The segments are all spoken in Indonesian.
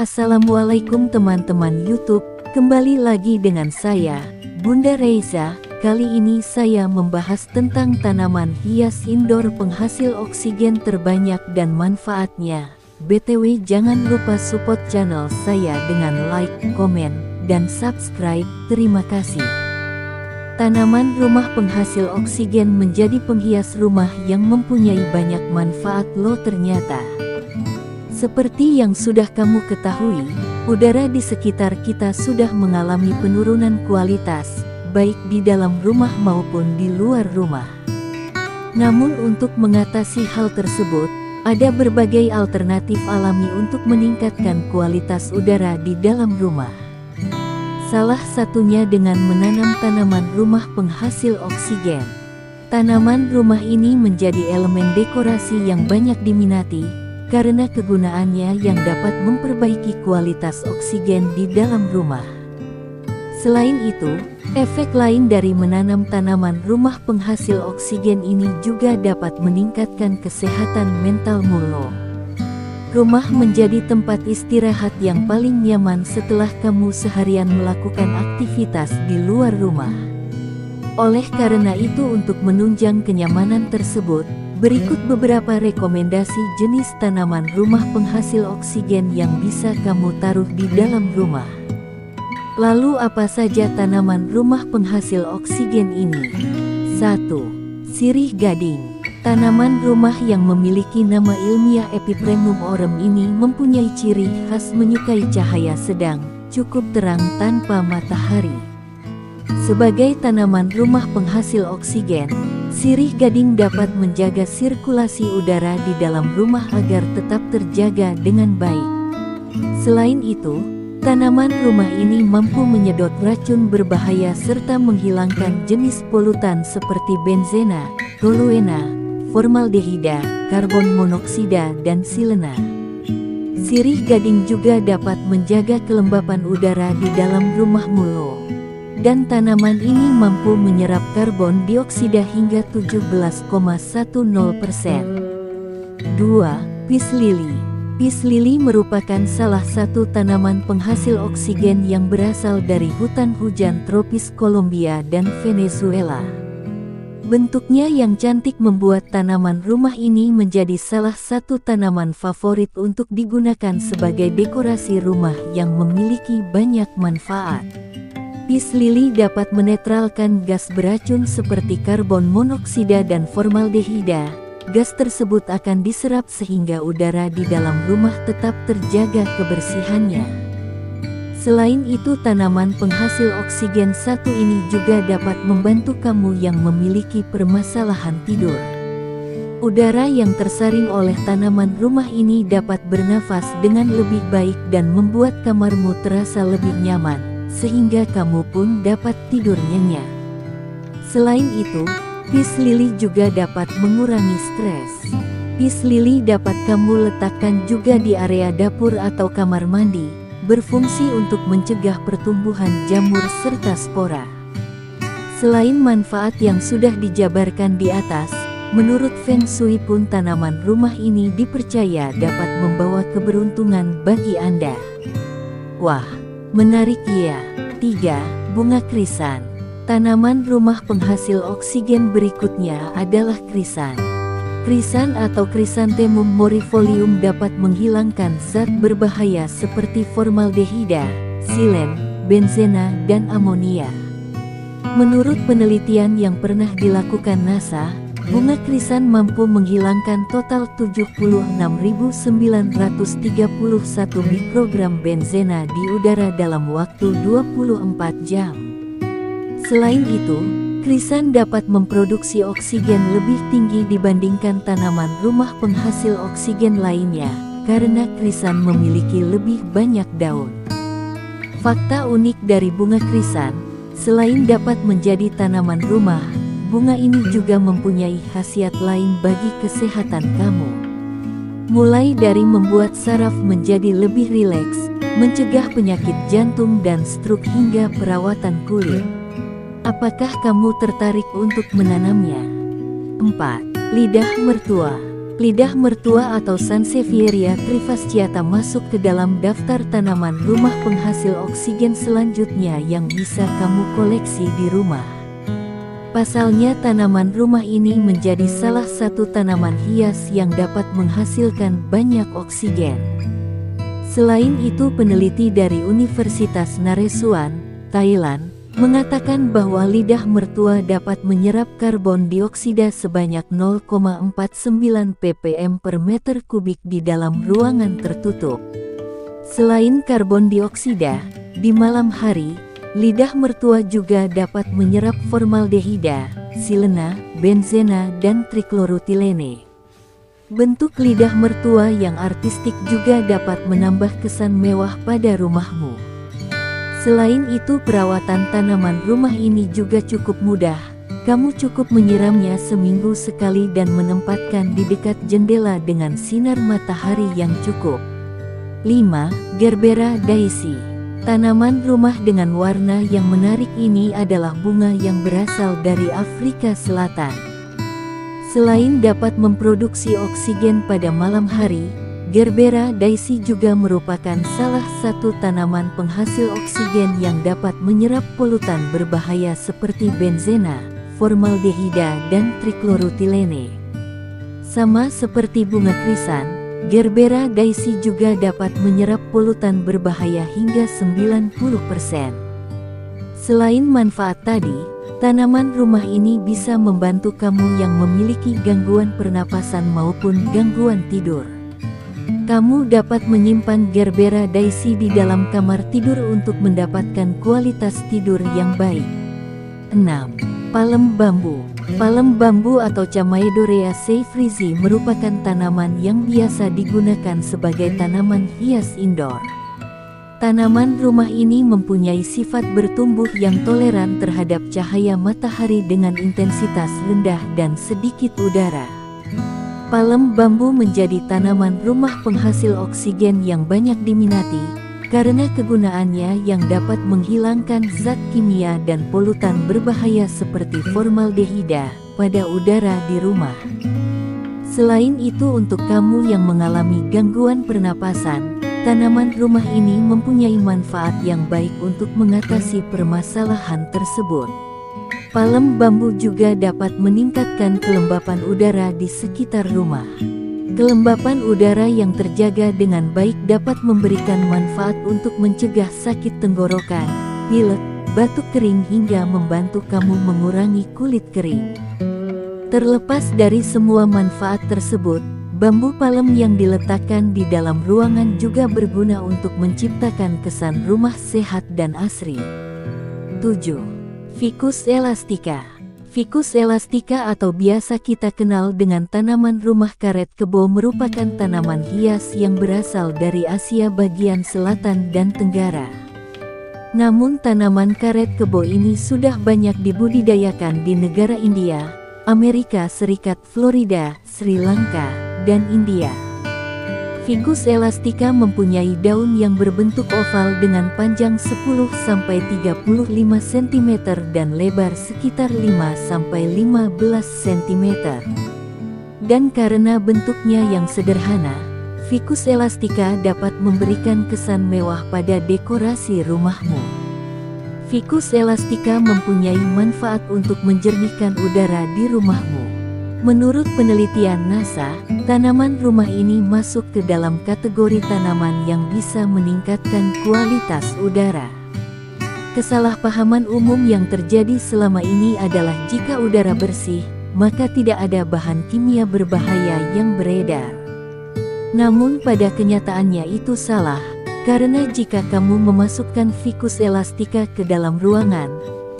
Assalamualaikum teman-teman YouTube, kembali lagi dengan saya, Bunda Reza. Kali ini saya membahas tentang tanaman hias indoor penghasil oksigen terbanyak dan manfaatnya. BTW jangan lupa support channel saya dengan like, komen, dan subscribe, terima kasih. Tanaman rumah penghasil oksigen menjadi penghias rumah yang mempunyai banyak manfaat loh ternyata. Seperti yang sudah kamu ketahui, udara di sekitar kita sudah mengalami penurunan kualitas, baik di dalam rumah maupun di luar rumah. Namun untuk mengatasi hal tersebut, ada berbagai alternatif alami untuk meningkatkan kualitas udara di dalam rumah. Salah satunya dengan menanam tanaman rumah penghasil oksigen. Tanaman rumah ini menjadi elemen dekorasi yang banyak diminati, karena kegunaannya yang dapat memperbaiki kualitas oksigen di dalam rumah. Selain itu, efek lain dari menanam tanaman rumah penghasil oksigen ini juga dapat meningkatkan kesehatan mentalmu loh. Rumah menjadi tempat istirahat yang paling nyaman setelah kamu seharian melakukan aktivitas di luar rumah. Oleh karena itu, untuk menunjang kenyamanan tersebut, berikut beberapa rekomendasi jenis tanaman rumah penghasil oksigen yang bisa kamu taruh di dalam rumah. Lalu apa saja tanaman rumah penghasil oksigen ini? 1. Sirih gading. Tanaman rumah yang memiliki nama ilmiah Epipremnum aurum ini mempunyai ciri khas menyukai cahaya sedang, cukup terang tanpa matahari. Sebagai tanaman rumah penghasil oksigen, sirih gading dapat menjaga sirkulasi udara di dalam rumah agar tetap terjaga dengan baik. Selain itu, tanaman rumah ini mampu menyedot racun berbahaya serta menghilangkan jenis polutan seperti benzena, toluena, formaldehida, karbon monoksida, dan silena. Sirih gading juga dapat menjaga kelembapan udara di dalam rumahmu loh. Dan tanaman ini mampu menyerap karbon dioksida hingga 17,10%. 2. Peace lily. Peace lily merupakan salah satu tanaman penghasil oksigen yang berasal dari hutan hujan tropis Kolombia dan Venezuela. Bentuknya yang cantik membuat tanaman rumah ini menjadi salah satu tanaman favorit untuk digunakan sebagai dekorasi rumah yang memiliki banyak manfaat. Peace lily dapat menetralkan gas beracun seperti karbon monoksida dan formaldehida. Gas tersebut akan diserap sehingga udara di dalam rumah tetap terjaga kebersihannya. Selain itu, tanaman penghasil oksigen satu ini juga dapat membantu kamu yang memiliki permasalahan tidur. Udara yang tersaring oleh tanaman rumah ini dapat bernafas dengan lebih baik dan membuat kamarmu terasa lebih nyaman, sehingga kamu pun dapat tidur nyenyak. Selain itu, peace lily juga dapat mengurangi stres. Peace lily dapat kamu letakkan juga di area dapur atau kamar mandi, berfungsi untuk mencegah pertumbuhan jamur serta spora. Selain manfaat yang sudah dijabarkan di atas, menurut Feng Shui pun tanaman rumah ini dipercaya dapat membawa keberuntungan bagi Anda. Wah, menarik ya. 3. Bunga krisan. Tanaman rumah penghasil oksigen berikutnya adalah krisan. Krisan atau Chrysanthemum morifolium dapat menghilangkan zat berbahaya seperti formaldehida, silen, benzena, dan amonia. Menurut penelitian yang pernah dilakukan NASA, bunga krisan mampu menghilangkan total 76.931 mikrogram benzena di udara dalam waktu 24 jam. Selain itu, krisan dapat memproduksi oksigen lebih tinggi dibandingkan tanaman rumah penghasil oksigen lainnya, karena krisan memiliki lebih banyak daun. Fakta unik dari bunga krisan, selain dapat menjadi tanaman rumah, bunga ini juga mempunyai khasiat lain bagi kesehatan kamu. Mulai dari membuat saraf menjadi lebih rileks, mencegah penyakit jantung dan stroke hingga perawatan kulit. Apakah kamu tertarik untuk menanamnya? 4. Lidah mertua. Lidah mertua atau Sansevieria trifasciata masuk ke dalam daftar tanaman rumah penghasil oksigen selanjutnya yang bisa kamu koleksi di rumah. Pasalnya tanaman rumah ini menjadi salah satu tanaman hias yang dapat menghasilkan banyak oksigen. Selain itu, peneliti dari Universitas Naresuan, Thailand, mengatakan bahwa lidah mertua dapat menyerap karbon dioksida sebanyak 0,49 ppm per meter kubik di dalam ruangan tertutup. Selain karbon dioksida, di malam hari, lidah mertua juga dapat menyerap formaldehida, silena, benzena, dan triklorutilene. Bentuk lidah mertua yang artistik juga dapat menambah kesan mewah pada rumahmu. Selain itu, perawatan tanaman rumah ini juga cukup mudah. Kamu cukup menyiramnya seminggu sekali dan menempatkan di dekat jendela dengan sinar matahari yang cukup. 5. Gerbera daisy. Tanaman rumah dengan warna yang menarik ini adalah bunga yang berasal dari Afrika Selatan. Selain dapat memproduksi oksigen pada malam hari, Gerbera daisy juga merupakan salah satu tanaman penghasil oksigen yang dapat menyerap polutan berbahaya seperti benzena, formaldehida, dan triklorutilene. Sama seperti bunga krisan, Gerbera daisy juga dapat menyerap polutan berbahaya hingga 90%. Selain manfaat tadi, tanaman rumah ini bisa membantu kamu yang memiliki gangguan pernapasan maupun gangguan tidur. Kamu dapat menyimpan Gerbera daisy di dalam kamar tidur untuk mendapatkan kualitas tidur yang baik. 6. Palem bambu. Palem bambu atau Chamaedorea seyfriezi merupakan tanaman yang biasa digunakan sebagai tanaman hias indoor. Tanaman rumah ini mempunyai sifat bertumbuh yang toleran terhadap cahaya matahari dengan intensitas rendah dan sedikit udara. Palem bambu menjadi tanaman rumah penghasil oksigen yang banyak diminati, karena kegunaannya yang dapat menghilangkan zat kimia dan polutan berbahaya seperti formaldehida pada udara di rumah. Selain itu, untuk kamu yang mengalami gangguan pernapasan, tanaman rumah ini mempunyai manfaat yang baik untuk mengatasi permasalahan tersebut. Palem bambu juga dapat meningkatkan kelembapan udara di sekitar rumah. Kelembapan udara yang terjaga dengan baik dapat memberikan manfaat untuk mencegah sakit tenggorokan, pilek, batuk kering hingga membantu kamu mengurangi kulit kering. Terlepas dari semua manfaat tersebut, bambu palem yang diletakkan di dalam ruangan juga berguna untuk menciptakan kesan rumah sehat dan asri. 7. Ficus elastica. Ficus elastica atau biasa kita kenal dengan tanaman rumah karet kebo merupakan tanaman hias yang berasal dari Asia bagian selatan dan tenggara. Namun tanaman karet kebo ini sudah banyak dibudidayakan di negara India, Amerika Serikat, Florida, Sri Lanka, dan India. Ficus elastica mempunyai daun yang berbentuk oval dengan panjang 10-35 cm dan lebar sekitar 5-15 cm. Dan karena bentuknya yang sederhana, Ficus elastica dapat memberikan kesan mewah pada dekorasi rumahmu. Ficus elastica mempunyai manfaat untuk menjernihkan udara di rumahmu. Menurut penelitian NASA, tanaman rumah ini masuk ke dalam kategori tanaman yang bisa meningkatkan kualitas udara. Kesalahpahaman umum yang terjadi selama ini adalah jika udara bersih, maka tidak ada bahan kimia berbahaya yang beredar. Namun pada kenyataannya itu salah, karena jika kamu memasukkan Ficus elastica ke dalam ruangan,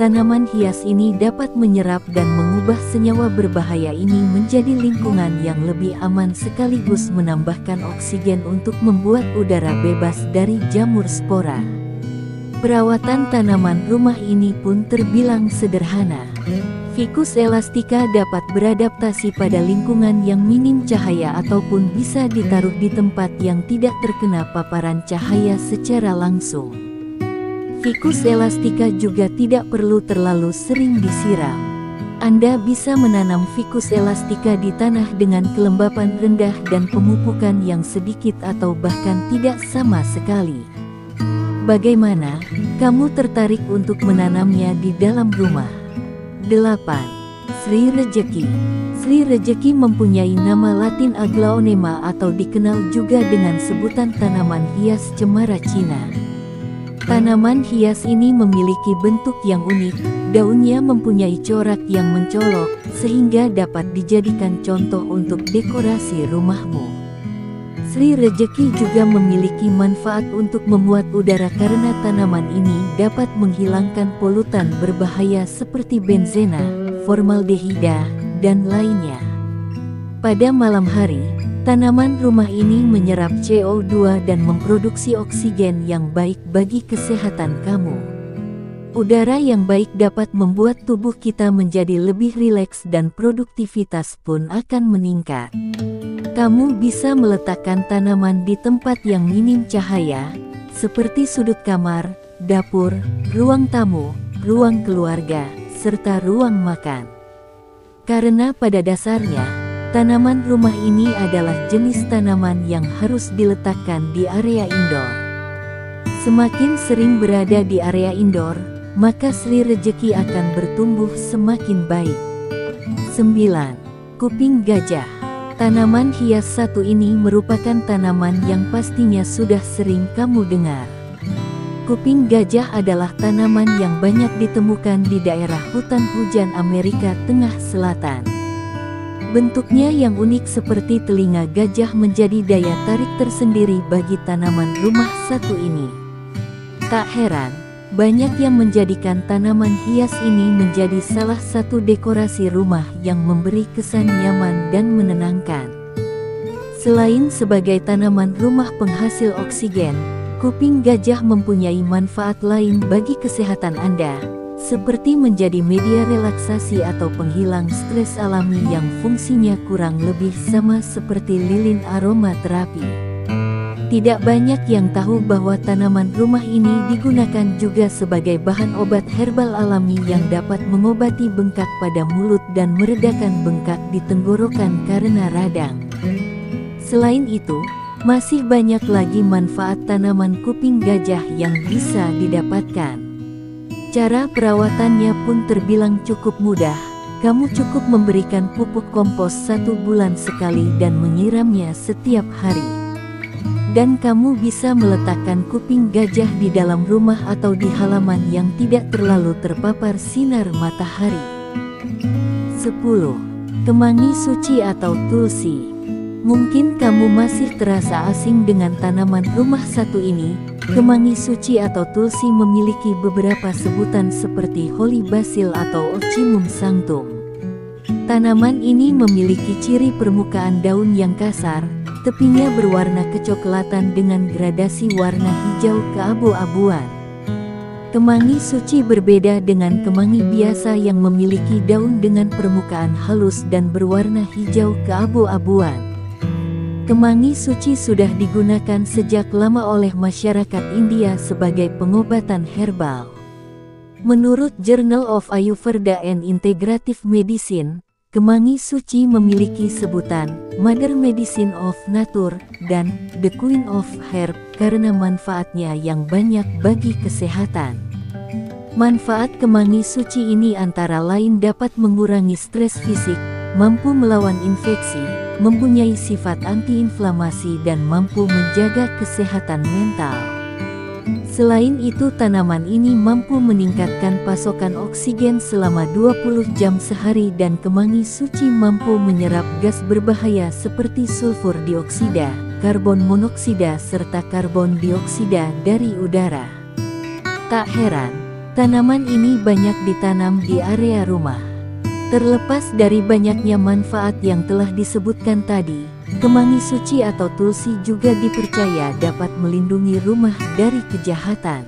tanaman hias ini dapat menyerap dan mengubah senyawa berbahaya ini menjadi lingkungan yang lebih aman sekaligus menambahkan oksigen untuk membuat udara bebas dari jamur spora. Perawatan tanaman rumah ini pun terbilang sederhana. Ficus elastica dapat beradaptasi pada lingkungan yang minim cahaya ataupun bisa ditaruh di tempat yang tidak terkena paparan cahaya secara langsung. Ficus elastica juga tidak perlu terlalu sering disiram. Anda bisa menanam ficus elastica di tanah dengan kelembapan rendah dan pemupukan yang sedikit atau bahkan tidak sama sekali. Bagaimana kamu tertarik untuk menanamnya di dalam rumah? 8. Sri Rejeki. Sri Rejeki mempunyai nama latin Aglaonema atau dikenal juga dengan sebutan tanaman hias cemara Cina. Tanaman hias ini memiliki bentuk yang unik, daunnya mempunyai corak yang mencolok, sehingga dapat dijadikan contoh untuk dekorasi rumahmu. Sri Rejeki juga memiliki manfaat untuk memuat udara karena tanaman ini dapat menghilangkan polutan berbahaya seperti benzena, formaldehida, dan lainnya. Pada malam hari, tanaman rumah ini menyerap CO2 dan memproduksi oksigen yang baik bagi kesehatan kamu. Udara yang baik dapat membuat tubuh kita menjadi lebih rileks dan produktivitas pun akan meningkat. Kamu bisa meletakkan tanaman di tempat yang minim cahaya, seperti sudut kamar, dapur, ruang tamu, ruang keluarga, serta ruang makan. Karena pada dasarnya, tanaman rumah ini adalah jenis tanaman yang harus diletakkan di area indoor. Semakin sering berada di area indoor, maka Sri Rejeki akan bertumbuh semakin baik. 9. Kuping gajah. Tanaman hias satu ini merupakan tanaman yang pastinya sudah sering kamu dengar. Kuping gajah adalah tanaman yang banyak ditemukan di daerah hutan hujan Amerika Tengah Selatan. Bentuknya yang unik seperti telinga gajah menjadi daya tarik tersendiri bagi tanaman rumah satu ini. Tak heran, banyak yang menjadikan tanaman hias ini menjadi salah satu dekorasi rumah yang memberi kesan nyaman dan menenangkan. Selain sebagai tanaman rumah penghasil oksigen, kuping gajah mempunyai manfaat lain bagi kesehatan Anda, seperti menjadi media relaksasi atau penghilang stres alami yang fungsinya kurang lebih sama seperti lilin aromaterapi. Tidak banyak yang tahu bahwa tanaman rumah ini digunakan juga sebagai bahan obat herbal alami yang dapat mengobati bengkak pada mulut dan meredakan bengkak di tenggorokan karena radang. Selain itu, masih banyak lagi manfaat tanaman kuping gajah yang bisa didapatkan. Cara perawatannya pun terbilang cukup mudah. Kamu cukup memberikan pupuk kompos 1 bulan sekali dan menyiramnya setiap hari. Dan kamu bisa meletakkan kuping gajah di dalam rumah atau di halaman yang tidak terlalu terpapar sinar matahari. 10. Kemangi suci atau tulsi. Mungkin kamu masih terasa asing dengan tanaman rumah satu ini. Kemangi suci atau tulsi memiliki beberapa sebutan seperti holy basil atau Ocimum sanctum. Tanaman ini memiliki ciri permukaan daun yang kasar, tepinya berwarna kecoklatan dengan gradasi warna hijau keabu-abuan. Kemangi suci berbeda dengan kemangi biasa yang memiliki daun dengan permukaan halus dan berwarna hijau keabu-abuan. Kemangi suci sudah digunakan sejak lama oleh masyarakat India sebagai pengobatan herbal. Menurut Journal of Ayurveda and Integrative Medicine, kemangi suci memiliki sebutan Mother Medicine of Nature dan The Queen of Herb karena manfaatnya yang banyak bagi kesehatan. Manfaat kemangi suci ini antara lain dapat mengurangi stres fisik, mampu melawan infeksi, mempunyai sifat antiinflamasi dan mampu menjaga kesehatan mental. Selain itu, tanaman ini mampu meningkatkan pasokan oksigen selama 20 jam sehari dan kemangi suci mampu menyerap gas berbahaya seperti sulfur dioksida, karbon monoksida serta karbon dioksida dari udara. Tak heran, tanaman ini banyak ditanam di area rumah. Terlepas dari banyaknya manfaat yang telah disebutkan tadi, kemangi suci atau tulsi juga dipercaya dapat melindungi rumah dari kejahatan.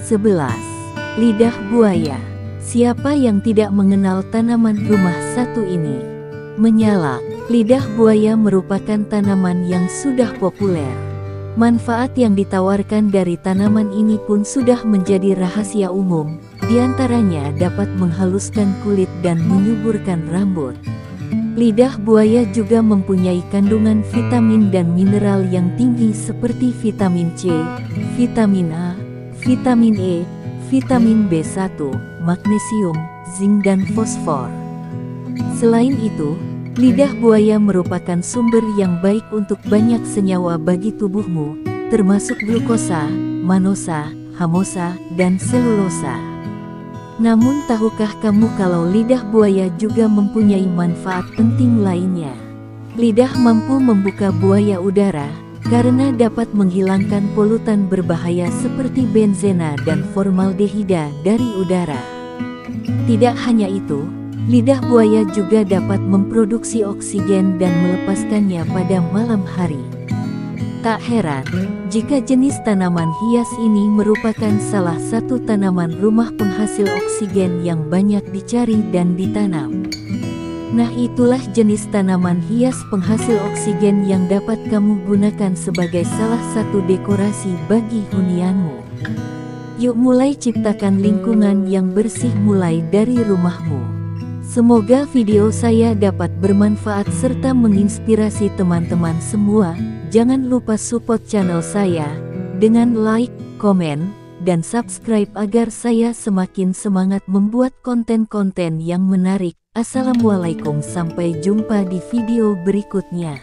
11. Lidah buaya. Siapa yang tidak mengenal tanaman rumah satu ini? Menyala. Lidah buaya merupakan tanaman yang sudah populer. Manfaat yang ditawarkan dari tanaman ini pun sudah menjadi rahasia umum. Di antaranya dapat menghaluskan kulit dan menyuburkan rambut. Lidah buaya juga mempunyai kandungan vitamin dan mineral yang tinggi seperti vitamin C, vitamin A, vitamin E, vitamin B1, magnesium, zinc dan fosfor. Selain itu, lidah buaya merupakan sumber yang baik untuk banyak senyawa bagi tubuhmu, termasuk glukosa, manosa, hamosa, dan selulosa. Namun tahukah kamu kalau lidah buaya juga mempunyai manfaat penting lainnya? Lidah mampu membuka buaya udara, karena dapat menghilangkan polutan berbahaya seperti benzena dan formaldehida dari udara. Tidak hanya itu, lidah buaya juga dapat memproduksi oksigen dan melepaskannya pada malam hari. Tak heran, jika jenis tanaman hias ini merupakan salah satu tanaman rumah penghasil oksigen yang banyak dicari dan ditanam. Nah, itulah jenis tanaman hias penghasil oksigen yang dapat kamu gunakan sebagai salah satu dekorasi bagi hunianmu. Yuk mulai ciptakan lingkungan yang bersih mulai dari rumahmu. Semoga video saya dapat bermanfaat serta menginspirasi teman-teman semua. Jangan lupa support channel saya dengan like, komen, dan subscribe agar saya semakin semangat membuat konten-konten yang menarik. Assalamualaikum, sampai jumpa di video berikutnya.